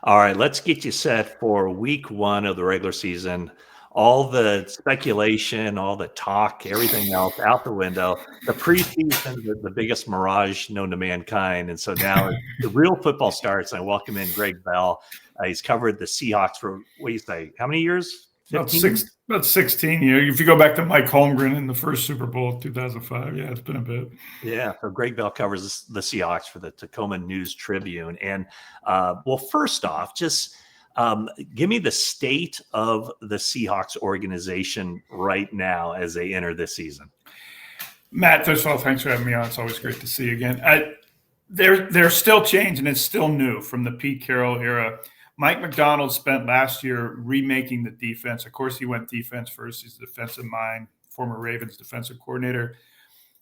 All right, let's get you set for week one of the regular season. All the speculation, all the talk, everything else out the window. The preseason, the biggest mirage known to mankind. And so now the real football starts. I welcome in Greg Bell. He's covered the Seahawks for, what do you say, how many years? About 15? about 16 years. If you go back to Mike Holmgren in the first Super Bowl, 2005, yeah, it's been a bit. Yeah, so Greg Bell covers the Seahawks for the Tacoma News Tribune. And well, first off, just give me the state of the Seahawks organization right now as they enter this season. Matt, first of all, thanks for having me on. It's always great to see you again. They're still changing. It's still new from the Pete Carroll era. Mike Macdonald spent last year remaking the defense. Of course, he went defense first. He's a defensive mind, former Ravens defensive coordinator.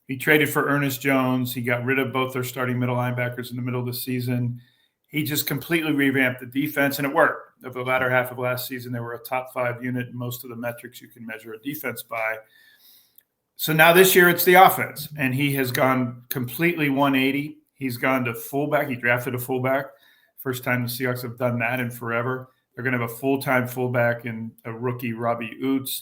He traded for Ernest Jones. He got rid of both their starting middle linebackers in the middle of the season. He just completely revamped the defense, and it worked. Over the latter half of last season, they were a top 5 unit in most of the metrics you can measure a defense by. So now this year it's the offense, and he has gone completely 180. He's gone to fullback. He drafted a fullback. First time the Seahawks have done that in forever. They're going to have a full-time fullback and a rookie, Robbie Oots.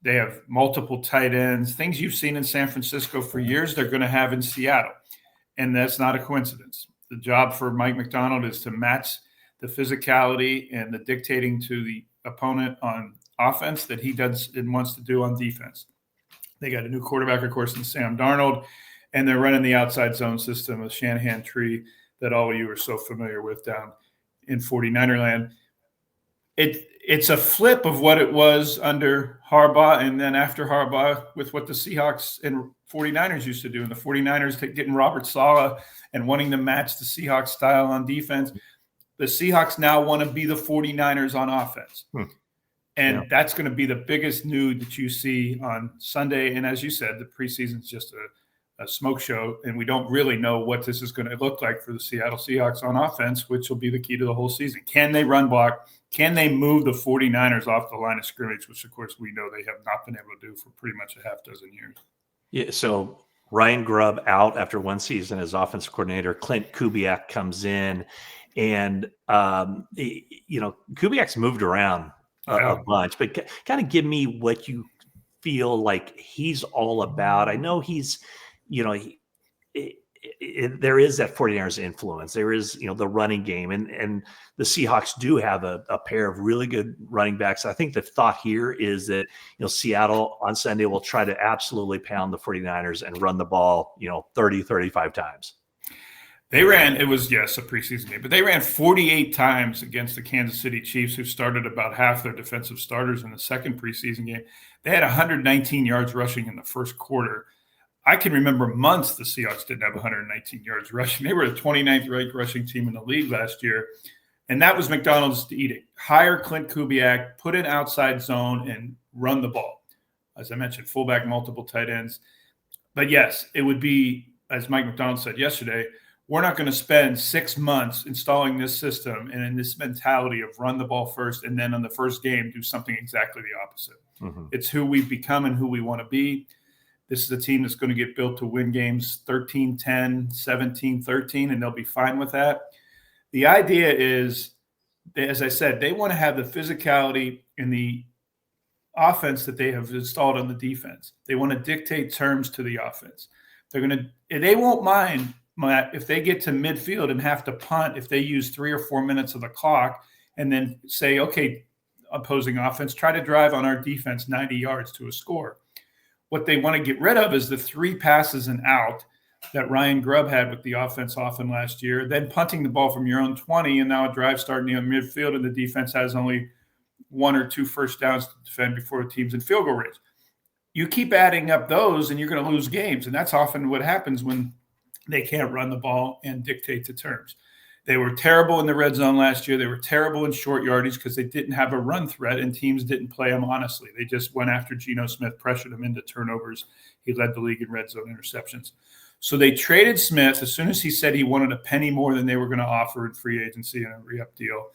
They have multiple tight ends, things you've seen in San Francisco for years, they're going to have in Seattle. And that's not a coincidence. The job for Mike Macdonald is to match the physicality and the dictating to the opponent on offense that he does and wants to do on defense. They got a new quarterback, of course, in Sam Darnold, and they're running the outside zone system, a Shanahan tree that all of you are so familiar with down in 49er land. It's a flip of what it was under Harbaugh and then after Harbaugh with what the Seahawks and 49ers used to do. And the 49ers getting Robert Saleh and wanting to match the Seahawks style on defense. The Seahawks now want to be the 49ers on offense. And that's going to be the biggest news that you see on Sunday. And as you said, the preseason is just a smoke show, and we don't really know what this is going to look like for the Seattle Seahawks on offense, which will be the key to the whole season. Can they run block? Can they move the 49ers off the line of scrimmage, which, of course, we know they have not been able to do for pretty much a half dozen years. Yeah, so Ryan Grubb out after one season as offensive coordinator. Clint Kubiak comes in, and, Kubiak's moved around a bunch, but kind of give me what you feel like he's all about. I know he's, there is that 49ers influence. There is, the running game, and the Seahawks do have a pair of really good running backs. I think the thought here is that, Seattle on Sunday will try to absolutely pound the 49ers and run the ball, 30, 35 times. They ran, it was, yes, a preseason game, but they ran 48 times against the Kansas City Chiefs, who started about half their defensive starters in the second preseason game. They had 119 yards rushing in the first quarter. I can remember months the Seahawks didn't have 119 yards rushing. They were the 29th ranked rushing team in the league last year. And that was McDonald's edict. Hire Clint Kubiak, put an outside zone, and run the ball. As I mentioned, fullback, multiple tight ends. But yes, it would be, as Mike McDonald said yesterday, we're not going to spend 6 months installing this system and in this mentality of run the ball first and then on the first game do something exactly the opposite. Mm-hmm. It's who we've become and who we want to be. This is a team that's going to get built to win games 13-10, 17-13, and they'll be fine with that. The idea is, as I said, they want to have the physicality in the offense that they have installed on the defense. They want to dictate terms to the offense. They won't mind, Matt, if they get to midfield and have to punt, if they use 3 or 4 minutes of the clock and then say, okay, opposing offense, try to drive on our defense 90 yards to a score. What they want to get rid of is the 3 passes and out that Ryan Grubb had with the offense often last year, then punting the ball from your own 20, and now a drive starting in midfield, and the defense has only 1 or 2 first downs to defend before the team's in field goal range. You keep adding up those, and you're going to lose games, and that's often what happens when they can't run the ball and dictate the terms. They were terrible in the red zone last year. They were terrible in short yardage because they didn't have a run threat and teams didn't play them honestly. They just went after Geno Smith, pressured him into turnovers. He led the league in red zone interceptions. So they traded Smith as soon as he said he wanted a penny more than they were going to offer in free agency and a re-up deal.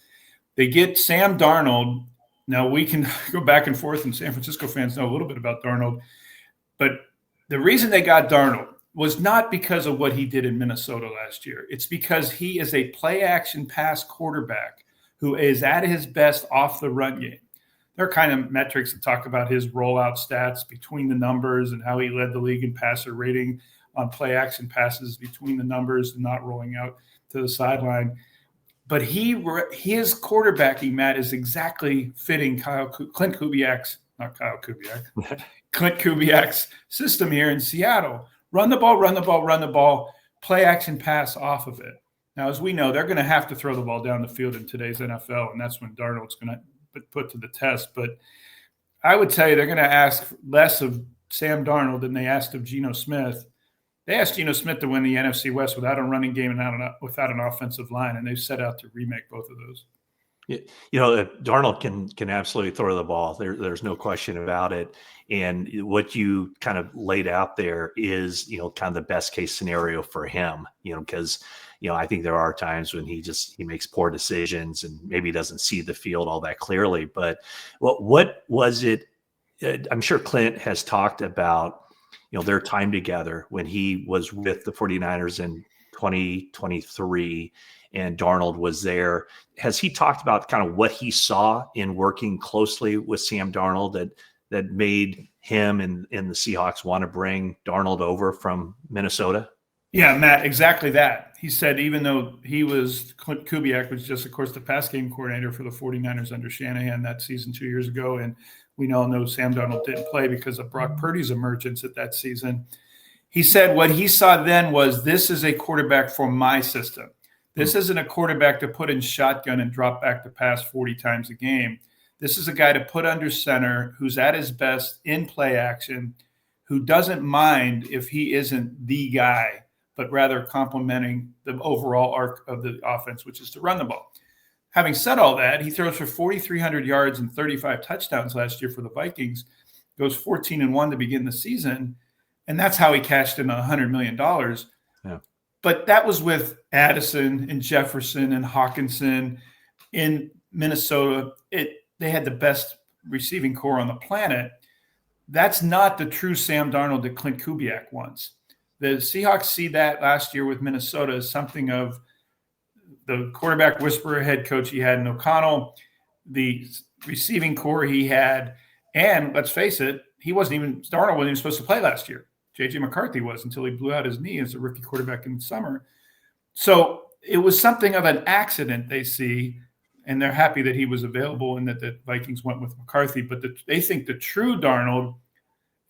They get Sam Darnold. Now, we can go back and forth, and San Francisco fans know a little bit about Darnold. But the reason they got Darnold was not because of what he did in Minnesota last year. It's because he is a play-action pass quarterback who is at his best off the run game. There are kind of metrics that talk about his rollout stats between the numbers and how he led the league in passer rating on play action passes between the numbers and not rolling out to the sideline. But his quarterbacking, Matt, is exactly fitting Clint Kubiak's system here in Seattle. Run the ball, run the ball, run the ball, play action pass off of it. Now, as we know, they're going to have to throw the ball down the field in today's NFL, and that's when Darnold's going to put to the test. But I would tell you they're going to ask less of Sam Darnold than they asked of Geno Smith. They asked Geno Smith to win the NFC West without a running game and without an offensive line, and they've set out to remake both of those. Darnold can absolutely throw the ball. There's no question about it. And what you kind of laid out there is, kind of the best case scenario for him, because, I think there are times when he makes poor decisions and maybe doesn't see the field all that clearly. But what was it? I'm sure Clint has talked about, their time together when he was with the 49ers in 2023 and Darnold was there. Has he talked about kind of what he saw in working closely with Sam Darnold that made him and the Seahawks want to bring Darnold over from Minnesota? Yeah, Matt, exactly that. He said even though Clint Kubiak was just, of course, the pass game coordinator for the 49ers under Shanahan that season 2 years ago, and we all know Sam Darnold didn't play because of Brock Purdy's emergence at that season. He said what he saw then was, this is a quarterback for my system. This isn't a quarterback to put in shotgun and drop back to pass 40 times a game. This is a guy to put under center who's at his best in play action, who doesn't mind if he isn't the guy, but rather complementing the overall arc of the offense, which is to run the ball. Having said all that, he throws for 4,300 yards and 35 touchdowns last year for the Vikings, goes 14-1 to begin the season, and that's how he cashed in $100 million. Yeah. But that was with Addison and Jefferson and Hawkinson in Minnesota. They had the best receiving core on the planet. That's not the true Sam Darnold that Clint Kubiak wants. The Seahawks see that last year with Minnesota as something of the quarterback whisperer head coach he had in O'Connell, the receiving core he had, and let's face it, Darnold wasn't even supposed to play last year. J.J. McCarthy was, until he blew out his knee as a rookie quarterback in the summer. So it was something of an accident, they see, and they're happy that he was available and that the Vikings went with McCarthy. But they think the true Darnold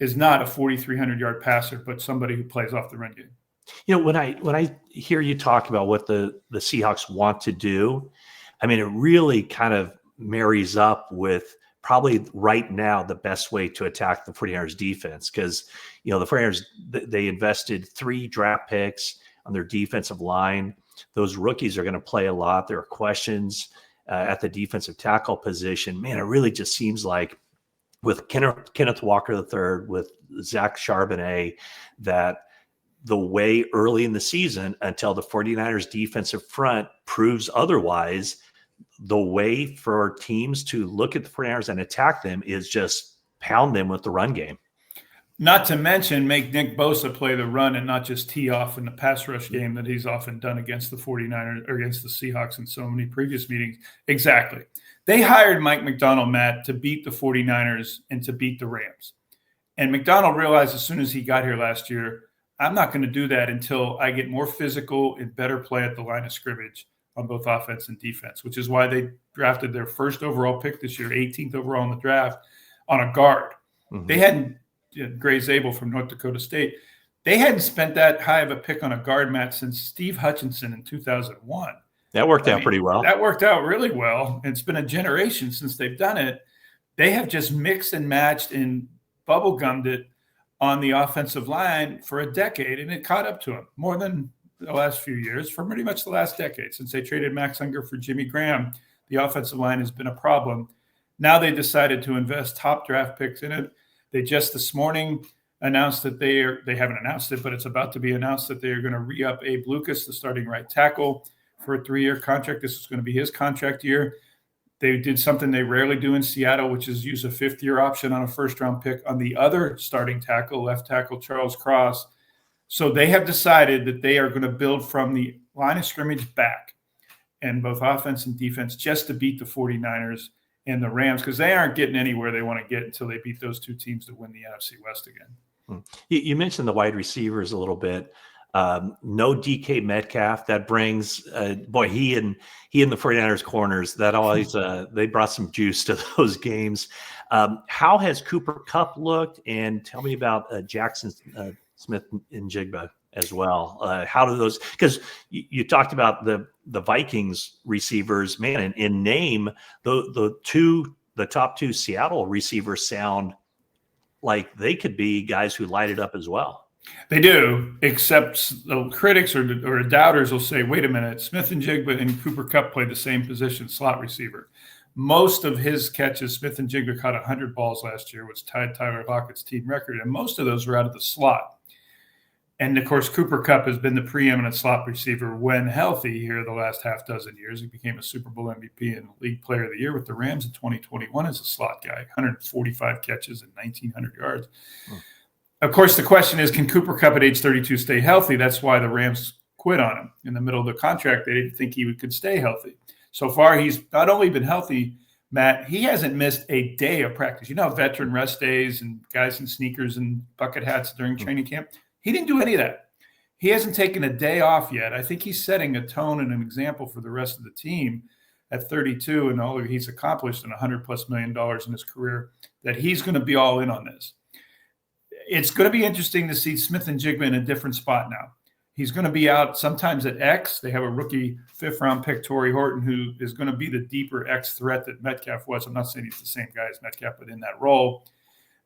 is not a 4,300-yard passer, but somebody who plays off the run game. When I hear you talk about what the Seahawks want to do, I mean, it really kind of marries up with probably right now the best way to attack the 49ers defense, because, the 49ers, they invested 3 draft picks on their defensive line. Those rookies are going to play a lot. There are questions at the defensive tackle position. Man, it really just seems like with Kenneth Walker III, with Zach Charbonnet, that the way early in the season until the 49ers defensive front proves otherwise, the way for teams to look at the 49ers and attack them is just pound them with the run game. Not to mention make Nick Bosa play the run and not just tee off in the pass rush game that he's often done against the 49ers or against the Seahawks in so many previous meetings. Exactly. They hired Mike McDonald, Matt, to beat the 49ers and to beat the Rams. And McDonald realized as soon as he got here last year, I'm not going to do that until I get more physical and better play at the line of scrimmage on both offense and defense, which is why they drafted their first overall pick this year, 18th overall in the draft, on a guard. Mm-hmm. They hadn't Gray Zabel from North Dakota State. They hadn't spent that high of a pick on a guard, Matt, since Steve Hutchinson in 2001. That worked out pretty well. That worked out really well. It's been a generation since they've done it. They have just mixed and matched and bubblegummed it on the offensive line for a decade, and it caught up to them more than the last few years, for pretty much the last decade. Since they traded Max Unger for Jimmy Graham, the offensive line has been a problem. Now they decided to invest top draft picks in it. They just this morning announced that they haven't announced it, but it's about to be announced that they are going to re-up Abe Lucas, the starting right tackle, for a 3-year contract. This is going to be his contract year. They did something they rarely do in Seattle, which is use a 5th-year option on a first-round pick on the other starting tackle, left tackle Charles Cross. So they have decided that they are going to build from the line of scrimmage back. and both offense and defense just to beat the 49ers and the Rams, because they aren't getting anywhere they want to get until they beat those two teams to win the NFC West again. You mentioned the wide receivers a little bit. No DK Metcalf. That brings he and the 49ers corners, that always they brought some juice to those games. How has Cooper Kupp looked? And tell me about Jackson Smith and Jigba as well. How do those, because you talked about the Vikings receivers, man, in name, the top two Seattle receivers sound like they could be guys who light it up as well. They do, except the critics or doubters will say, wait a minute, Smith and Jigba and Cooper Kupp play the same position, slot receiver. Most of his catches, Smith and Jigba caught 100 balls last year, which tied Tyler Lockett's team record, and most of those were out of the slot. And, of course, Cooper Kupp has been the preeminent slot receiver when healthy here the last half dozen years. He became a Super Bowl MVP and League Player of the Year with the Rams in 2021 as a slot guy, 145 catches and 1,900 yards. Of course, the question is, can Cooper Kupp at age 32 stay healthy? That's why the Rams quit on him in the middle of the contract. They didn't think he could stay healthy. So far, he's not only been healthy, Matt, he hasn't missed a day of practice. You know, veteran rest days and guys in sneakers and bucket hats during training camp. He didn't do any of that. He hasn't taken a day off yet. I think he's setting a tone and an example for the rest of the team at 32 and all he's accomplished in $100+ million in his career, that he's going to be all in on this. It's going to be interesting to see Smith and Jigba in a different spot now. He's going to be out sometimes at X. They have a rookie 5th-round pick, Torrey Horton, who is going to be the deeper X threat that Metcalf was. I'm not saying he's the same guy as Metcalf, but in that role.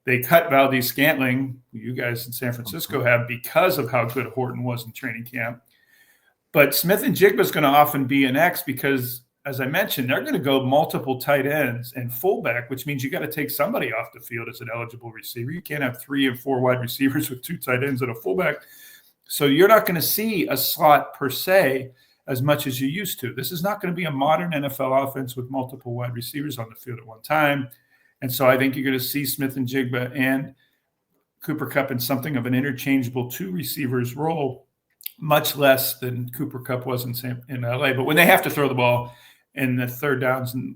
They cut Valdez-Scantling, who you guys in San Francisco have, because of how good Horton was in training camp. But Smith and Jigba is going to often be an X because, as I mentioned, they're going to go multiple tight ends and fullback, which means you got to take somebody off the field as an eligible receiver. You can't have 3 and 4 wide receivers with 2 tight ends and a fullback. So you're not going to see a slot per se as much as you used to. This is not going to be a modern NFL offense with multiple wide receivers on the field at one time. And so I think you're going to see Smith and Jigba and Cooper Kupp in something of an interchangeable 2 receivers role, much less than Cooper Kupp was in LA. But when they have to throw the ball in the third downs, and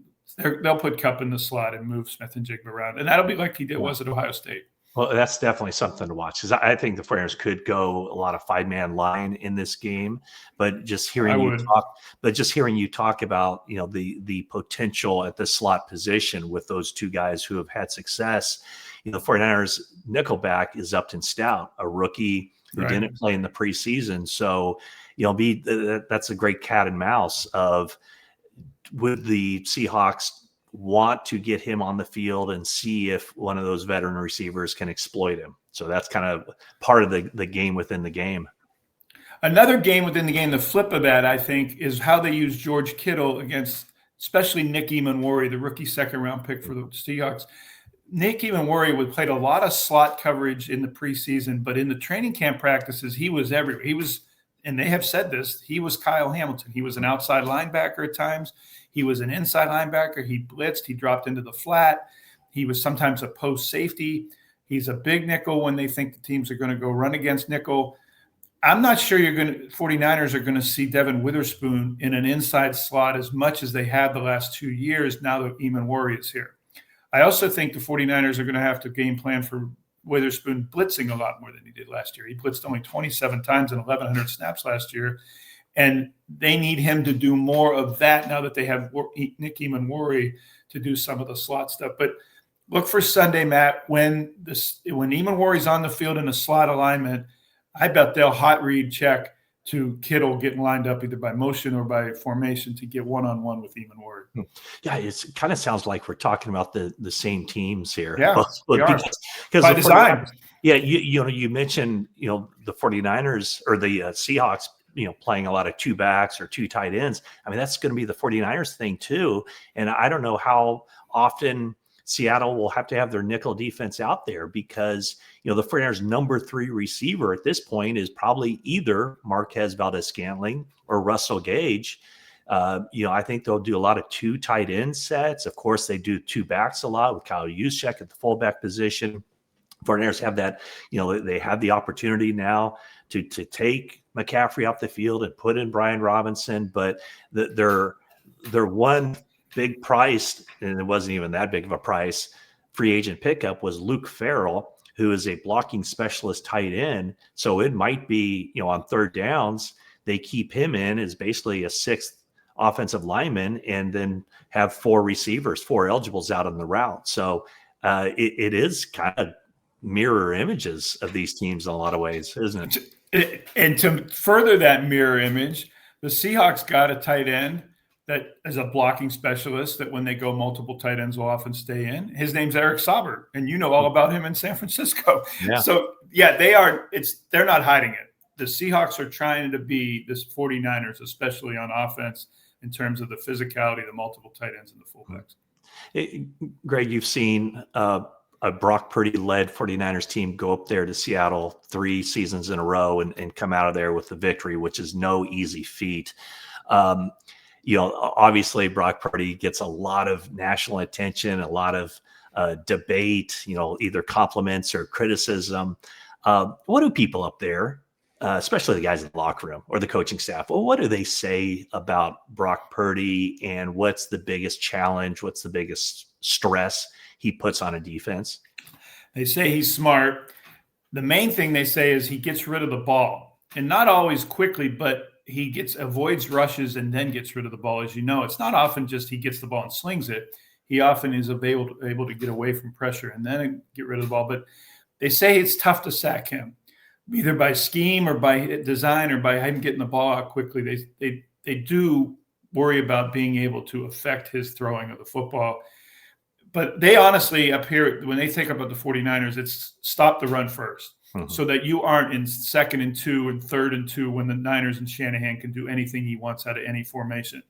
they'll put Kupp in the slot and move Smith and Jigba around. And that'll be like he was at Ohio State. Well, that's definitely something to watch, because I think the 49ers could go a lot of 5-man line in this game. But just hearing you talk about, you know, the potential at the slot position with those 2 guys who have had success, you know, the 49ers nickelback is Upton Stout, a rookie who didn't play in the preseason. So, you know, that's a great cat and mouse of, would the Seahawks want to get him on the field and see if one of those veteran receivers can exploit him? So that's kind of part of the game within the game. Another game within the game, the flip of that, I think, is how they use George Kittle against especially Nick Emanwari, the rookie 2nd-round pick for the Seahawks. Nick Emanwari played a lot of slot coverage in the preseason, but in the training camp practices, he was everywhere. He was, and they have said this, he was Kyle Hamilton. He was an outside linebacker at times. He was an inside linebacker. He blitzed. He dropped into the flat. He was sometimes a post safety. He's a big nickel when they think the teams are going to go run against nickel. I'm not sure 49ers are going to see Devin Witherspoon in an inside slot as much as they have the last 2 years now that Emanwari is here. I also think the 49ers are going to have to game plan for Witherspoon blitzing a lot more than he did last year. He blitzed only 27 times and 1,100 snaps last year. And they need him to do more of that now that they have Nick Emanwari to do some of the slot stuff. But look for Sunday, Matt, when Emanwari's on the field in a slot alignment, I bet they'll hot read check to Kittle getting lined up either by motion or by formation to get one-on-one with Emanwari. Yeah, it kind of sounds like we're talking about the same teams here. Yeah, because by design. Yeah, you mentioned, you know, the 49ers or the Seahawks, you know, playing a lot of 2 backs or 2 tight ends. I mean, that's going to be the 49ers thing too. And I don't know how often Seattle will have to have their nickel defense out there, because, you know, the 49ers number 3 receiver at this point is probably either Marquez Valdez-Scantling or Russell Gage. You know, I think they'll do a lot of 2 tight end sets. Of course, they do 2 backs a lot with Kyle Juszczyk at the fullback position. 49ers have that, you know, they have the opportunity now to take McCaffrey off the field and put in Brian Robinson, but their one big price, and it wasn't even that big of a price, free agent pickup was Luke Farrell, who is a blocking specialist tight end. So it might be, on third downs, they keep him in as basically a sixth offensive lineman and then have four receivers, four eligibles out on the route. So it is kind of mirror images of these teams in a lot of ways, isn't it? And to further that mirror image, the Seahawks got a tight end that is a blocking specialist that when they go multiple tight ends will often stay in. His name's Eric Sauber, and you know all about him in San Francisco. Yeah. So, yeah, they're not hiding it. The Seahawks are trying to be this 49ers, especially on offense, in terms of the physicality, the multiple tight ends and the fullbacks. Greg, you've seen a Brock Purdy-led 49ers team go up there to Seattle 3 seasons in a row and come out of there with the victory, which is no easy feat. Obviously Brock Purdy gets a lot of national attention, a lot of debate, either compliments or criticism. What do people up there, especially the guys in the locker room or the coaching staff, what do they say about Brock Purdy, and what's the biggest challenge? What's the biggest stress he puts on a defense? They say he's smart. The main thing they say is he gets rid of the ball, and not always quickly, but he avoids rushes and then gets rid of the ball. As you know, it's not often just he gets the ball and slings it. He often is able to get away from pressure and then get rid of the ball. But they say it's tough to sack him, either by scheme or by design or by him getting the ball out quickly. They do worry about being able to affect his throwing of the football. But they honestly, up here, when they think about the 49ers, it's stop the run first. So that you aren't in 2nd and 2 and 3rd and 2 when the Niners and Shanahan can do anything he wants out of any formation.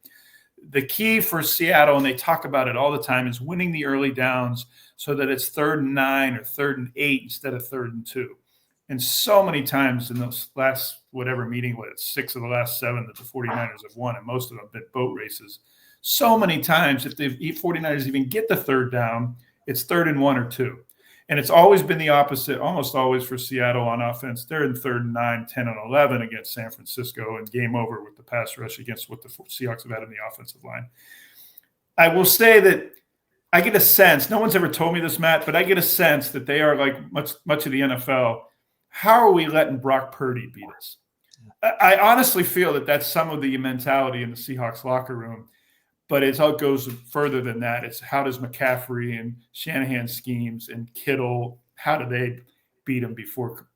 The key for Seattle, and they talk about it all the time, is winning the early downs so that it's 3rd and 9 or 3rd and 8 instead of 3rd and 2. And so many times in those last meeting, 6 of the last 7 that the 49ers have won, and most of them have been boat races. So many times, if the 49ers even get the 3rd down, it's 3rd and 1 or 2. And it's always been the opposite, almost always for Seattle on offense. They're in 3rd and 9, 10 and 11 against San Francisco, and game over with the pass rush against what the Seahawks have had in the offensive line. I will say that I get a sense, no one's ever told me this, Matt, but I get a sense that they are like much of the NFL. How are we letting Brock Purdy beat us? I honestly feel that that's some of the mentality in the Seahawks locker room. But it all goes further than that. It's how does McCaffrey and Shanahan schemes and Kittle, how do they beat him before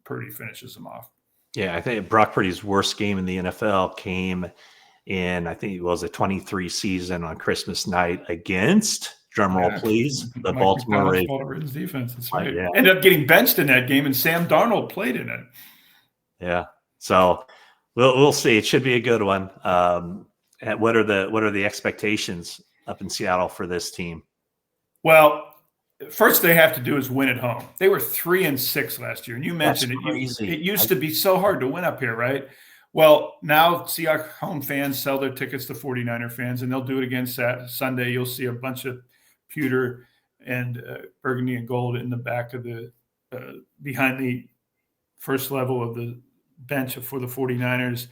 Purdy finishes him off? Yeah, I think Brock Purdy's worst game in the NFL came in, I think it was a 23 season on Christmas night against, drumroll please, the Baltimore Ravens defense. That's right. Yeah. Ended up getting benched in that game, and Sam Darnold played in it. Yeah, so we'll see. It should be a good one. What are the expectations up in Seattle for this team? Well, first they have to do is win at home. They were 3-6 last year, and you mentioned it used to be so hard to win up here, right? Well, now Seahawks home fans sell their tickets to 49er fans, and they'll do it again Sunday. You'll see a bunch of pewter and burgundy and gold in the back of the behind the first level of the bench for the 49ers.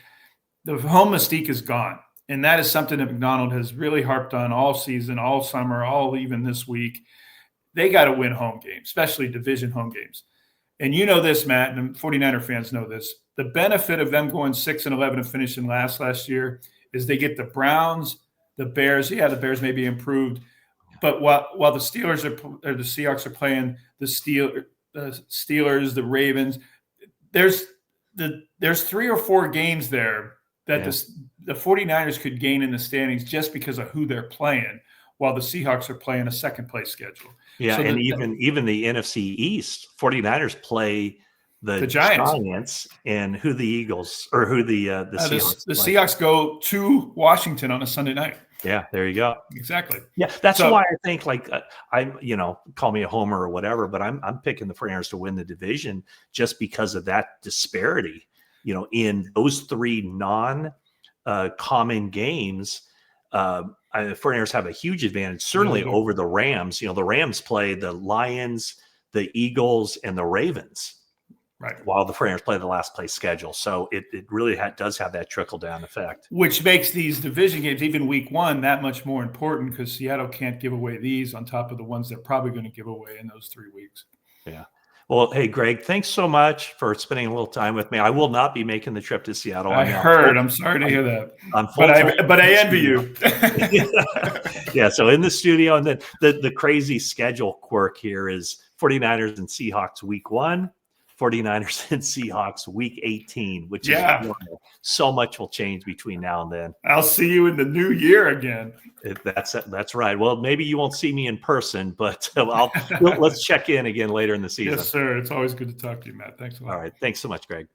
The home mystique is gone. And that is something that McDonald has really harped on all season, all summer, even this week. They got to win home games, especially division home games. And you know this, Matt, and 49er fans know this. The benefit of them going 6-11 and finishing last year is they get the Browns, the Bears. Yeah, the Bears may be improved. But while the Steelers or the Seahawks are playing the Steelers, the Ravens, there's 3 or 4 games there that the 49ers could gain in the standings just because of who they're playing, while the Seahawks are playing a second-place schedule. Yeah, so and even the NFC East, 49ers play the Giants and who the Eagles or who the Seahawks. The Seahawks go to Washington on a Sunday night. Yeah, there you go. Exactly. Yeah, that's why I think I'm call me a homer or whatever, but I'm picking the 49ers to win the division just because of that disparity. In those 3 non-common games, the 49ers have a huge advantage, certainly over the Rams. The Rams play the Lions, the Eagles, and the Ravens. while the 49ers play the last place schedule. So it really does have that trickle-down effect. Which makes these division games, even week one, that much more important because Seattle can't give away these on top of the ones they're probably going to give away in those 3 weeks. Yeah. Well, hey, Greg, thanks so much for spending a little time with me. I will not be making the trip to Seattle. I heard. I'm sorry to hear that. But I envy you. Yeah. So in the studio, and then the crazy schedule quirk here is 49ers and Seahawks week 1, 49ers and Seahawks week 18, which is wonderful. So much will change between now and then. I'll see you in the new year again. That's right. Well, maybe you won't see me in person, but let's check in again later in the season. Yes, sir. It's always good to talk to you, Matt. Thanks a lot. All right. Thanks so much, Greg.